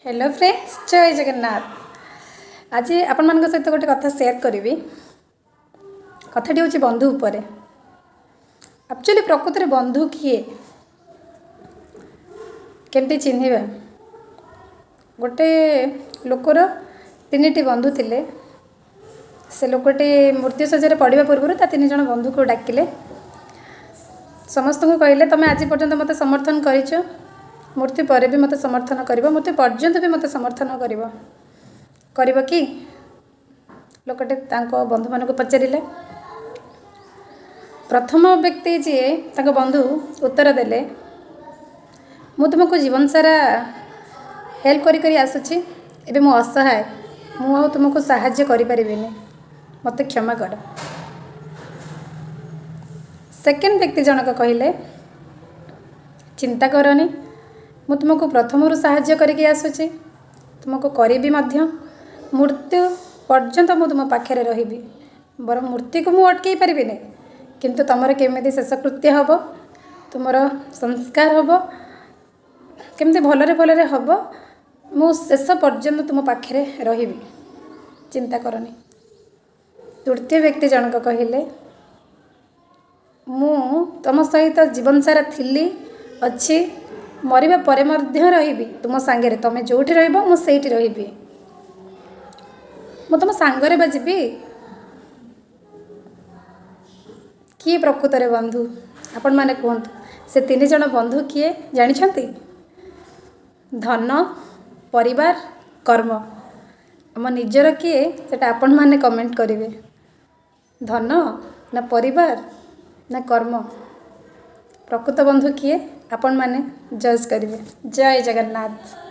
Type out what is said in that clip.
Hello friends, जय जगन्नाथ। आज आपण मान सहित गोटे कथा शेयर करी। कथाटी हूँ बंधु उपर। एक्चुअली प्रकृत में बंधु किए केमती चिन्हवा। गोटे लोकर तीन बंधु थिले। से लोकटी मृत्यु शज्या पड़ा पूर्व तीन जन बंधु को डाकिले। समस्त को कहले तुम आज पर्यंत मत समर्थन कर, मृत्यु पर भी मत समर्थन कर, मृत्यु पर्यंत भी मत समर्थन कर कि लोकटे बंधु मान पचारे। प्रथम व्यक्ति जी बंधु उत्तर देले, मु तुमको जीवन सारा हेल्प करी आसुची, एबे मु असहाय, मु तुमको साहाय्य करि परिबिनी, मते क्षमा कर। सेकेंड व्यक्ति जनक कहले, चिंता करनी, मु तुमको प्रथम साहाय्य करके आसुची, तुमको करी मध्य, मृत्यु पर्यंत मु तुम पाखे रही। बर मृत्यु को मु अटकई पारिबिनी, किंतु तुमर केमिति शेषकृत्य हम, तुमर संस्कार हम, केमती भलरे भलरे हम, मु शेष पर्यंत तुम पाखे रही, चिंता करनी। तृतीय व्यक्ति जनक कहले, मु तुम सहित जीवन सारा थिली अच्छी, मरिबा परे मध्य रही तुम सांगे, तुम जोठी रहिबो मु सेठी रहिबी, मु तुम सांगरे बाजिबी। किए प्रकृत रे बंधु आपण माने कहतु, से तीन जन बंधु किए जानिछंती? धन, परिवार, कर्म। आम निजर किए सेटा आपण माने कमेंट करिवे। धन ना परिवार ना कर्म, प्रकृत बंधु किए आपण माने जज करिवे। जय जगन्नाथ।